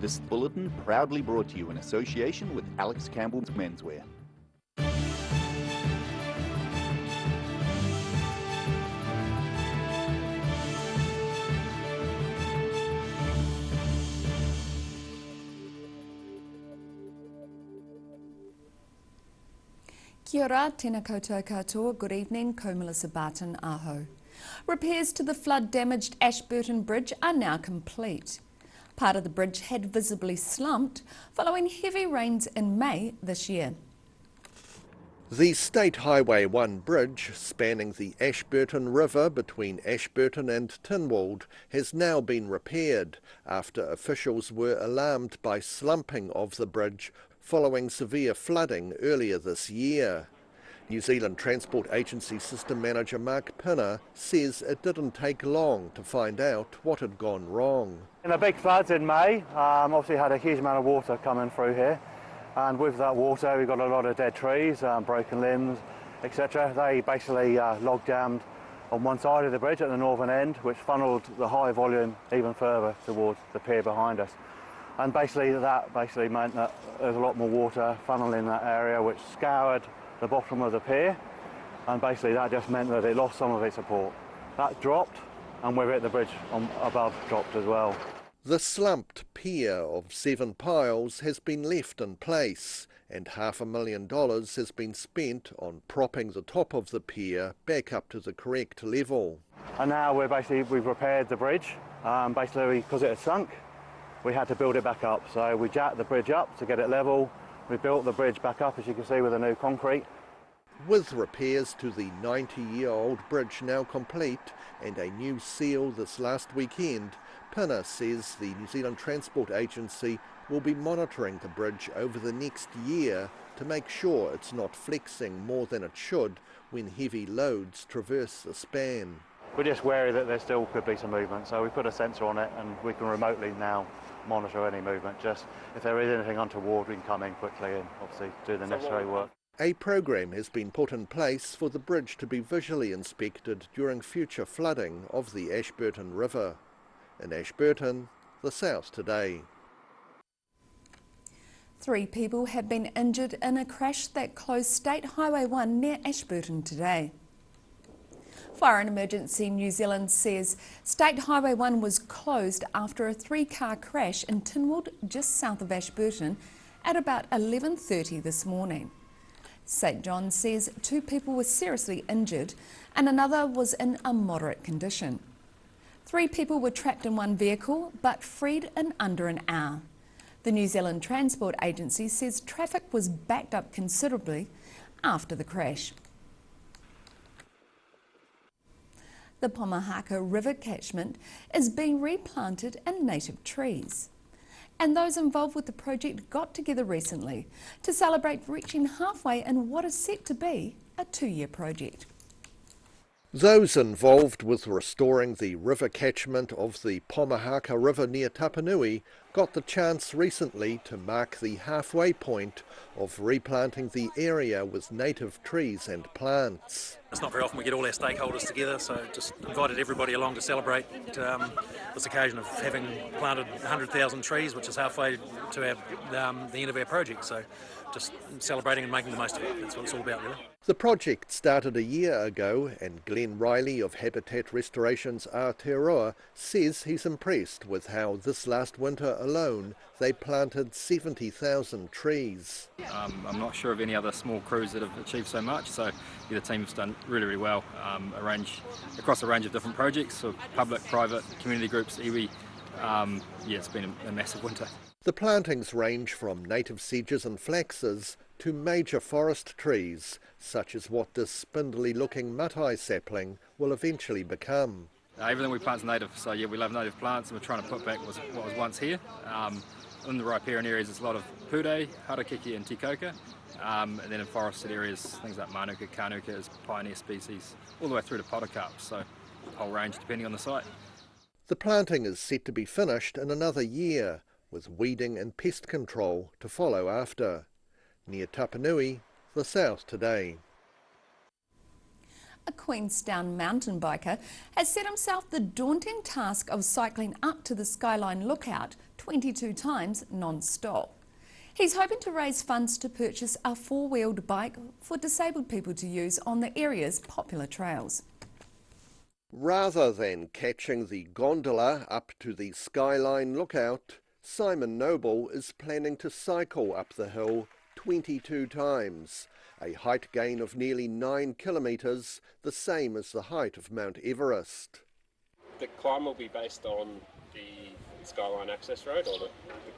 This bulletin proudly brought to you in association with Alex Campbell's Menswear. Kia ora, tēnā koutou katoa, good evening, ko Melissa Barton aho. Repairs to the flood-damaged Ashburton Bridge are now complete. Part of the bridge had visibly slumped following heavy rains in May this year. The State Highway 1 bridge, spanning the Ashburton River between Ashburton and Tynwald, has now been repaired after officials were alarmed by slumping of the bridge following severe flooding earlier this year. New Zealand Transport Agency System Manager Mark Pinner says it didn't take long to find out what had gone wrong. In the big floods in May, obviously had a huge amount of water coming through here, and with that water we got a lot of dead trees, broken limbs, etc. They basically log jammed on one side of the bridge at the northern end, which funneled the high volume even further towards the pier behind us. And basically that meant that there's a lot more water funneling that area, which scoured the bottom of the pier, and basically that just meant that it lost some of its support. That dropped, and with it the bridge above dropped as well. The slumped pier of 7 piles has been left in place, and $500,000 has been spent on propping the top of the pier back up to the correct level. And now we've repaired the bridge, basically because it had sunk. We had to build it back up, so we jacked the bridge up to get it level. We built the bridge back up, as you can see, with a new concrete. With repairs to the 90-year-old bridge now complete and a new seal this last weekend, Pinner says the New Zealand Transport Agency will be monitoring the bridge over the next year to make sure it's not flexing more than it should when heavy loads traverse the span. We're just wary that there still could be some movement, so we put a sensor on it and we can remotely now monitor any movement. Just if there is anything untoward, we can come in quickly and obviously do the necessary work. A program has been put in place for the bridge to be visually inspected during future flooding of the Ashburton River. In Ashburton, the South Today. 3 people have been injured in a crash that closed State Highway 1 near Ashburton today. Fire and Emergency New Zealand says State Highway 1 was closed after a 3-car crash in Tynwald, just south of Ashburton, at about 11:30 this morning. St John says 2 people were seriously injured and another was in a moderate condition. 3 people were trapped in one vehicle but freed in under an hour. The New Zealand Transport Agency says traffic was backed up considerably after the crash. The Pomahaka River catchment is being replanted in native trees. And those involved with the project got together recently to celebrate reaching halfway in what is set to be a 2-year project. Those involved with restoring the river catchment of the Pomahaka River near Tapanui got the chance recently to mark the halfway point of replanting the area with native trees and plants. It's not very often we get all our stakeholders together, so just invited everybody along to celebrate this occasion of having planted 100,000 trees, which is halfway to the end of our project. So just celebrating and making the most of it. That's what it's all about, really. The project started a year ago, and Glenn Riley of Habitat Restoration's Aotearoa says he's impressed with how this last winter alone they planted 70,000 trees. I'm not sure of any other small crews that have achieved so much, so the team's done really well across a range of different projects, so public, private, community groups, iwi. It's been a massive winter. The plantings range from native sedges and flaxes to major forest trees, such as what this spindly-looking matai sapling will eventually become. Everything we plant is native, so yeah, we love native plants and we're trying to put back what was once here. In the riparian areas there's a lot of pure, harakeke and tikoka, and then in forested areas things like manuka, kanuka is pioneer species, all the way through to potocarp, so a whole range depending on the site. The planting is set to be finished in another year, with weeding and pest control to follow after. Near Tapanui, the South Today. A Queenstown mountain biker has set himself the daunting task of cycling up to the Skyline Lookout 22 times non-stop. He's hoping to raise funds to purchase a four-wheeled bike for disabled people to use on the area's popular trails. Rather than catching the gondola up to the Skyline Lookout, Simon Noble is planning to cycle up the hill 22 times, a height gain of nearly 9 kilometres, the same as the height of Mount Everest. The climb will be based on the Skyline Access Road, or the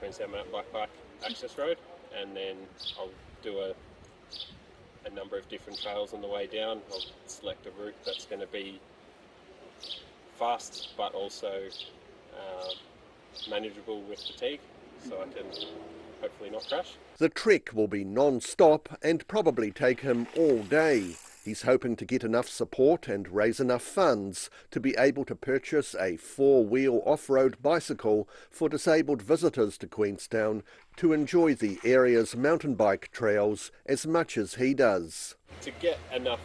Queenstown Mountain Bike Park Access Road, and then I'll do a number of different trails on the way down. I'll select a route that's going to be fast but also manageable with fatigue, so I can hopefully not crash. The trek will be non-stop and probably take him all day. He's hoping to get enough support and raise enough funds to be able to purchase a four-wheel off-road bicycle for disabled visitors to Queenstown to enjoy the area's mountain bike trails as much as he does. To get enough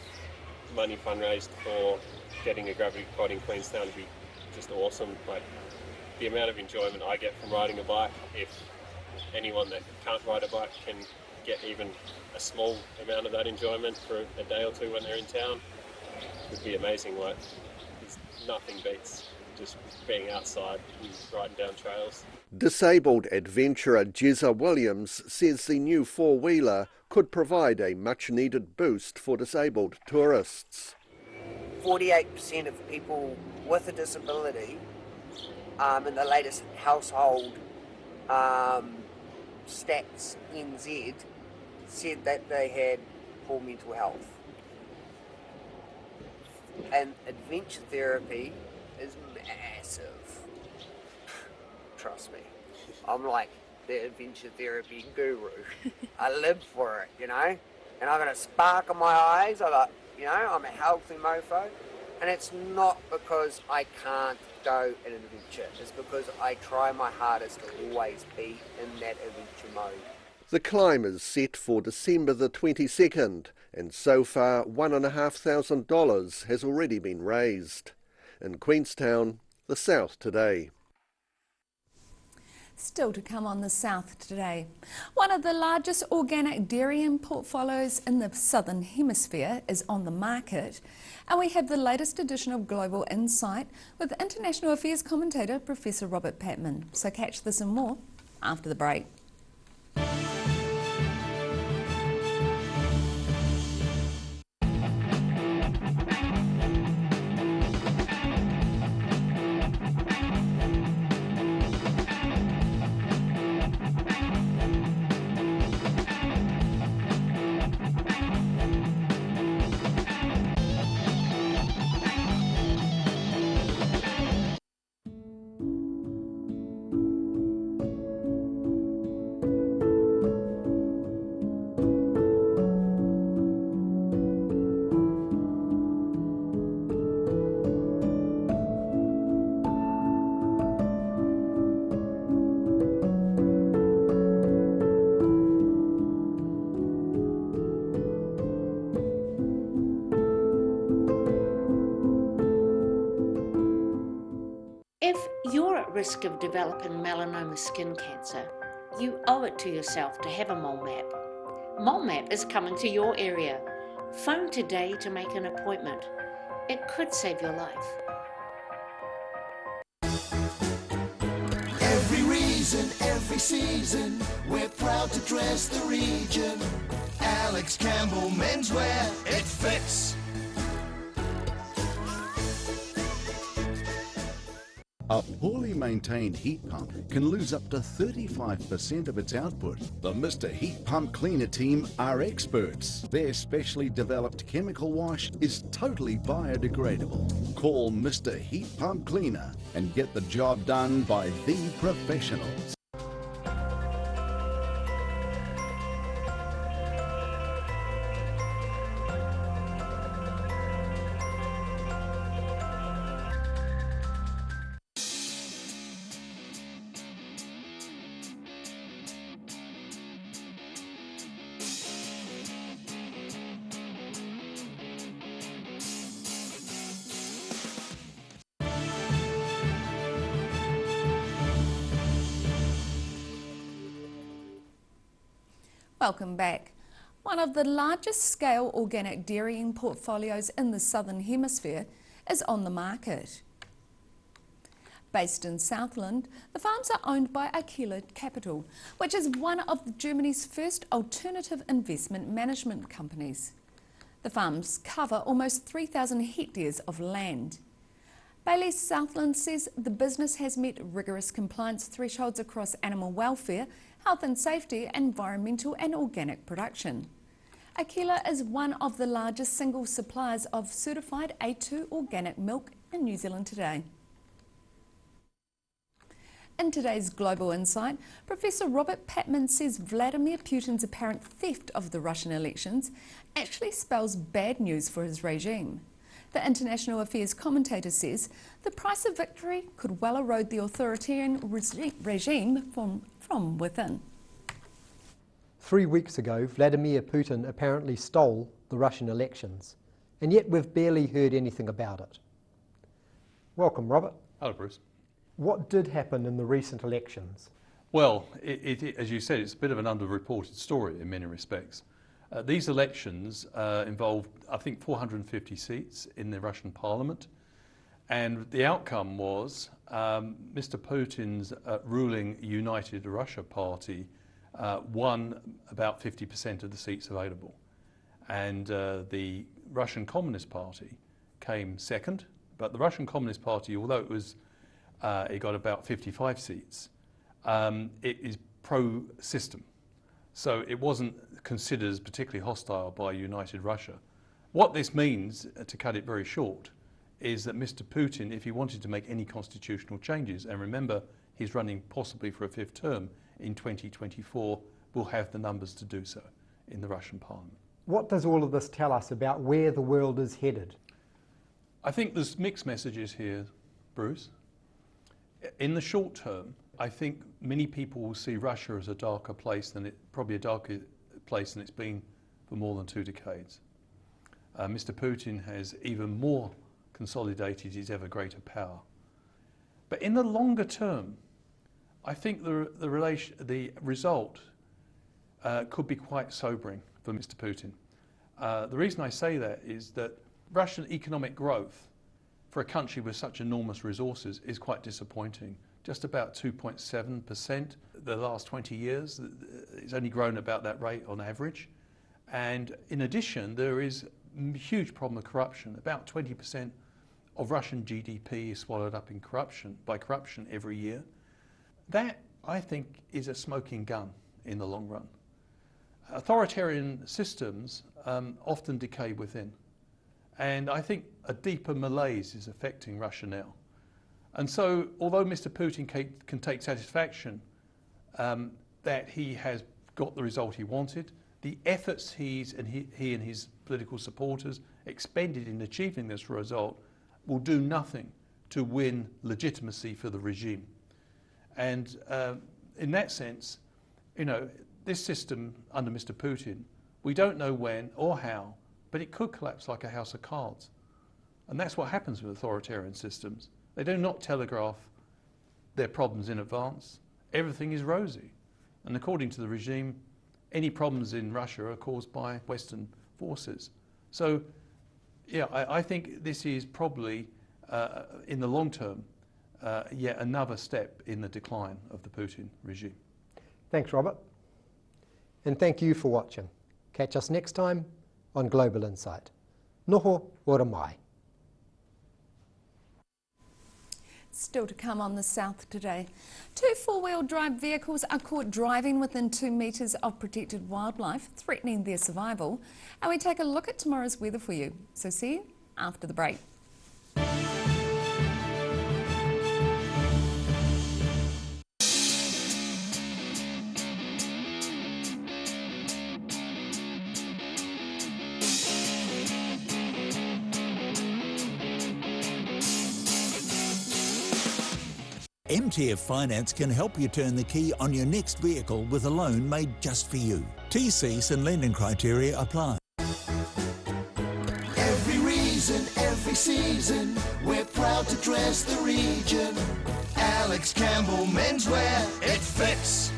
money fundraised for getting a gravity pod in Queenstown would be just awesome. Like, the amount of enjoyment I get from riding a bike, if anyone that can't ride a bike can get even a small amount of that enjoyment for a day or two when they're in town, would be amazing. Like, nothing beats just being outside and riding down trails. Disabled adventurer Jezza Williams says the new four-wheeler could provide a much-needed boost for disabled tourists. 48% of people with a disability in the latest household stats NZ said that they had poor mental health. And adventure therapy is massive. Trust me. I'm like the adventure therapy guru. I live for it, you know? And I've got a spark in my eyes. I'm a healthy mofo. And it's not because I can't go an adventure. It's because I try my hardest to always be in that adventure mode. The climb is set for December the 22nd, and so far $1,500 has already been raised. In Queenstown, the South Today. Still to come on the South Today. One of the largest organic dairy portfolios in the Southern Hemisphere is on the market. And we have the latest edition of Global Insight with International Affairs commentator Professor Robert Patman. So catch this and more after the break. If you're at risk of developing melanoma skin cancer, you owe it to yourself to have a mole map. Mole map is coming to your area. Phone today to make an appointment. It could save your life. Every reason, every season, we're proud to dress the region. Alex Campbell Menswear, it fits. A poorly maintained heat pump can lose up to 35% of its output. The Mr. Heat Pump Cleaner team are experts. Their specially developed chemical wash is totally biodegradable. Call Mr. Heat Pump Cleaner and get the job done by the professionals. Welcome back. One of the largest scale organic dairying portfolios in the Southern Hemisphere is on the market. Based in Southland, the farms are owned by Untitled Capital, which is one of Germany's first alternative investment management companies. The farms cover almost 3,000 hectares of land. Bailey Southland says the business has met rigorous compliance thresholds across animal welfare, health and safety, environmental and organic production. Aquila is one of the largest single suppliers of certified A2 organic milk in New Zealand today. In today's Global Insight, Professor Robert Patman says Vladimir Putin's apparent theft of the Russian elections actually spells bad news for his regime. The international affairs commentator says the price of victory could well erode the authoritarian regime from within. 3 weeks ago, Vladimir Putin apparently stole the Russian elections, and yet we've barely heard anything about it. Welcome, Robert. Hello, Bruce. What did happen in the recent elections? Well, as you said, it's a bit of an underreported story in many respects. These elections involved, I think, 450 seats in the Russian parliament, and the outcome was Mr. Putin's ruling United Russia party won about 50% of the seats available, and the Russian Communist Party came second. But the Russian Communist Party, although it got about 55 seats, it is pro-system, so it wasn't considered as particularly hostile by United Russia. What this means, to cut it very short, is that Mr. Putin, if he wanted to make any constitutional changes, and remember he's running possibly for a 5th term in 2024, will have the numbers to do so in the Russian parliament. What does all of this tell us about where the world is headed? I think there's mixed messages here, Bruce. In the short term, I think many people will see Russia as a darker place than probably a darker place than it's been for more than 2 decades. Mr. Putin has even more consolidated his ever greater power. But in the longer term, I think the result could be quite sobering for Mr. Putin. The reason I say that is that Russian economic growth for a country with such enormous resources is quite disappointing. Just about 2.7% the last 20 years. It's only grown about that rate on average. And in addition, there is a huge problem of corruption. About 20% of Russian GDP is swallowed up in by corruption every year. That, I think, is a smoking gun in the long run. Authoritarian systems often decay within. And I think a deeper malaise is affecting Russia now. And so, although Mr. Putin can take satisfaction that he has got the result he wanted, the efforts he and his political supporters expended in achieving this result will do nothing to win legitimacy for the regime. And in that sense, you know, this system under Mr. Putin, we don't know when or how, but it could collapse like a house of cards. And that's what happens with authoritarian systems. They do not telegraph their problems in advance. Everything is rosy. And according to the regime, any problems in Russia are caused by Western forces. So, yeah, I think this is probably, in the long term, yet another step in the decline of the Putin regime. Thanks, Robert. And thank you for watching. Catch us next time on Global Insight. Noho ora mai. Still to come on the South today. 2 4-wheel drive vehicles are caught driving within 2 metres of protected wildlife, threatening their survival. And we take a look at tomorrow's weather for you. So see you after the break. MTF Finance can help you turn the key on your next vehicle with a loan made just for you. TCs and lending criteria apply. Every reason, every season, we're proud to dress the region. Alex Campbell Menswear, it fits.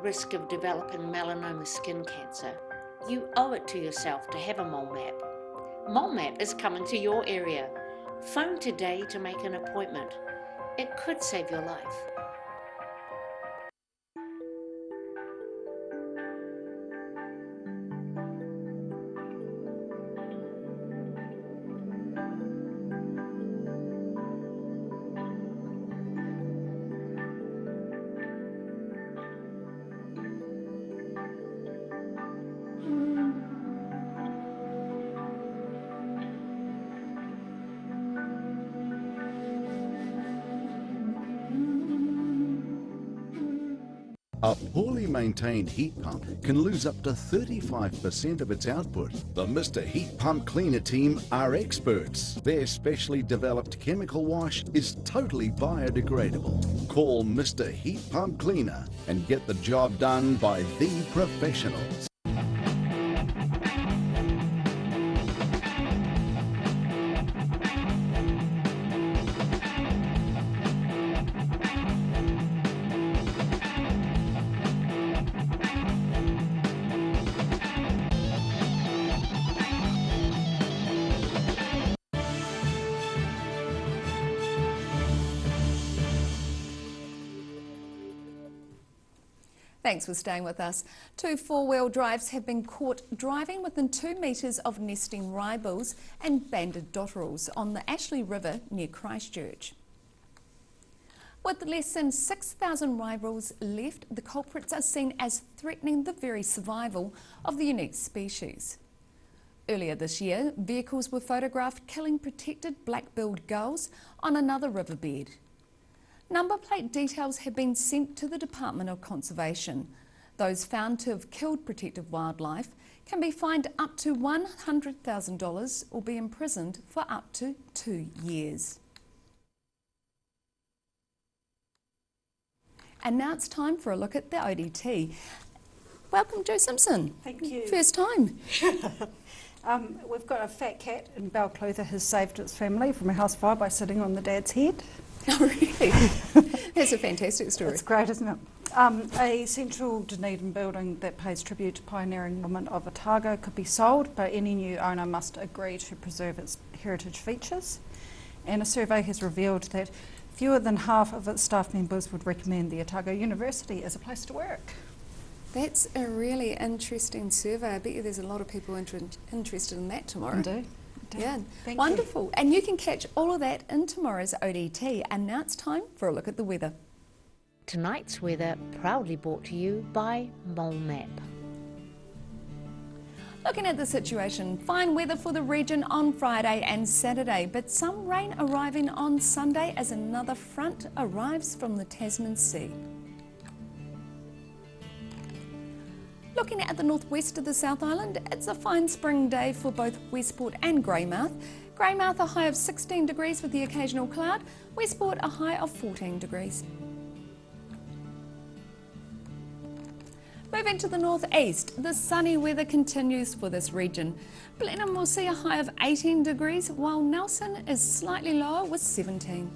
risk of developing melanoma skin cancer, you owe it to yourself to have a mole map. Mole map is coming to your area. Phone today to make an appointment. It could save your life. A poorly maintained heat pump can lose up to 35% of its output. The Mr. Heat Pump Cleaner team are experts. Their specially developed chemical wash is totally biodegradable. Call Mr. Heat Pump Cleaner and get the job done by the professionals. Thanks for staying with us. 2 four-wheel drives have been caught driving within 2 metres of nesting ryebills and banded dotterels on the Ashley River near Christchurch. With less than 6,000 ryebills left, the culprits are seen as threatening the very survival of the unique species. Earlier this year, vehicles were photographed killing protected black-billed gulls on another riverbed. Number plate details have been sent to the Department of Conservation. Those found to have killed protected wildlife can be fined up to $100,000 or be imprisoned for up to 2 years. And now it's time for a look at the ODT. Welcome, Jo Simpson. Thank you. First time. We've got a fat cat in Balclutha has saved its family from a house fire by sitting on the dad's head. Oh, really? That's a fantastic story. It's great, isn't it? A central Dunedin building that pays tribute to pioneering women of Otago could be sold, but any new owner must agree to preserve its heritage features. And a survey has revealed that fewer than half of its staff members would recommend the Otago University as a place to work. That's a really interesting survey. I bet you there's a lot of people interested in that tomorrow. Indeed. Yeah, Thank wonderful. And you can catch all of that in tomorrow's ODT. And now it's time for a look at the weather. Tonight's weather proudly brought to you by Mole Map. Looking at the situation, fine weather for the region on Friday and Saturday, but some rain arriving on Sunday as another front arrives from the Tasman Sea. Looking at the northwest of the South Island, it's a fine spring day for both Westport and Greymouth. Greymouth a high of 16 degrees with the occasional cloud, Westport a high of 14 degrees. Moving to the northeast, the sunny weather continues for this region. Blenheim will see a high of 18 degrees, while Nelson is slightly lower with 17.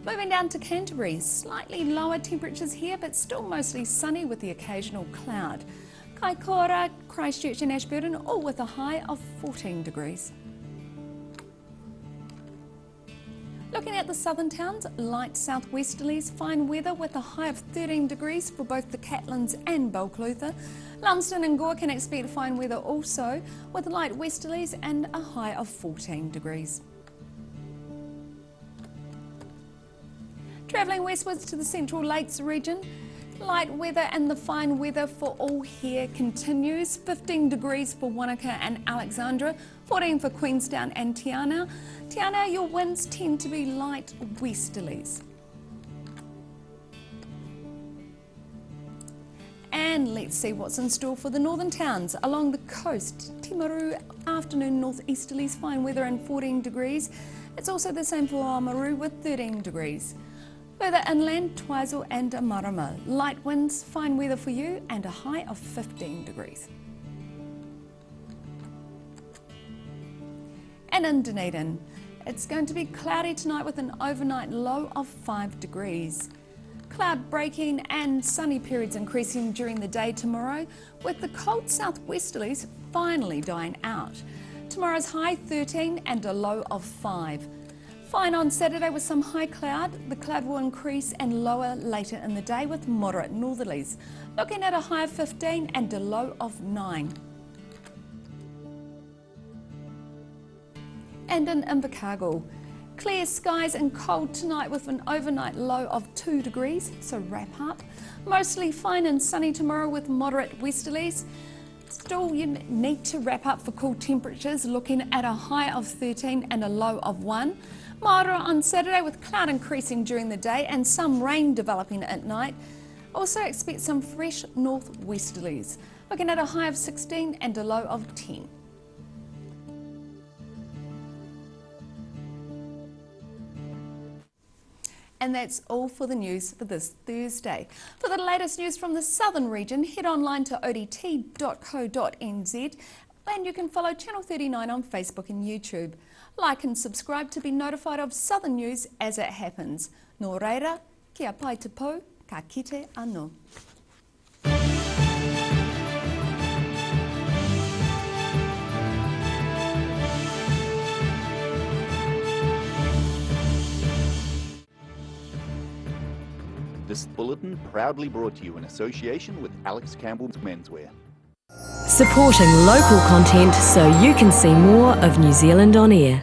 Moving down to Canterbury, slightly lower temperatures here, but still mostly sunny with the occasional cloud. Kaikoura, Christchurch and Ashburton, all with a high of 14 degrees. Looking at the southern towns, light southwesterlies, fine weather with a high of 13 degrees for both the Catlins and Balclutha. Lumsden and Gore can expect fine weather also, with light westerlies and a high of 14 degrees. Travelling westwards to the Central Lakes region, light weather and the fine weather for all here continues. 15 degrees for Wanaka and Alexandra, 14 for Queenstown and Tiana. Tiana, your winds tend to be light westerlies. And let's see what's in store for the northern towns. Along the coast, Timaru, afternoon northeasterlies, fine weather and 14 degrees. It's also the same for Oamaru with 13 degrees. Further inland, Twizel and Marama. Light winds, fine weather for you and a high of 15 degrees. And in Dunedin, It's going to be cloudy tonight with an overnight low of 5 degrees. Cloud breaking and sunny periods increasing during the day tomorrow, with the cold southwesterlies finally dying out. Tomorrow's high 13 and a low of 5. Fine on Saturday with some high cloud. The cloud will increase and lower later in the day with moderate northerlies, looking at a high of 15 and a low of 9. And in Invercargill, clear skies and cold tonight with an overnight low of 2 degrees, so wrap up. Mostly fine and sunny tomorrow with moderate westerlies. Still, you need to wrap up for cool temperatures, looking at a high of 13 and a low of 1. Milder on Saturday with cloud increasing during the day and some rain developing at night. Also expect some fresh northwesterlies, looking at a high of 16 and a low of 10. And that's all for the news for this Thursday. For the latest news from the southern region, head online to odt.co.nz and you can follow Channel 39 on Facebook and YouTube. Like and subscribe to be notified of southern news as it happens. Nō reira, kia pai te pou, ka kite anō. This bulletin proudly brought to you in association with Alex Campbell's Menswear. Supporting local content so you can see more of New Zealand on air.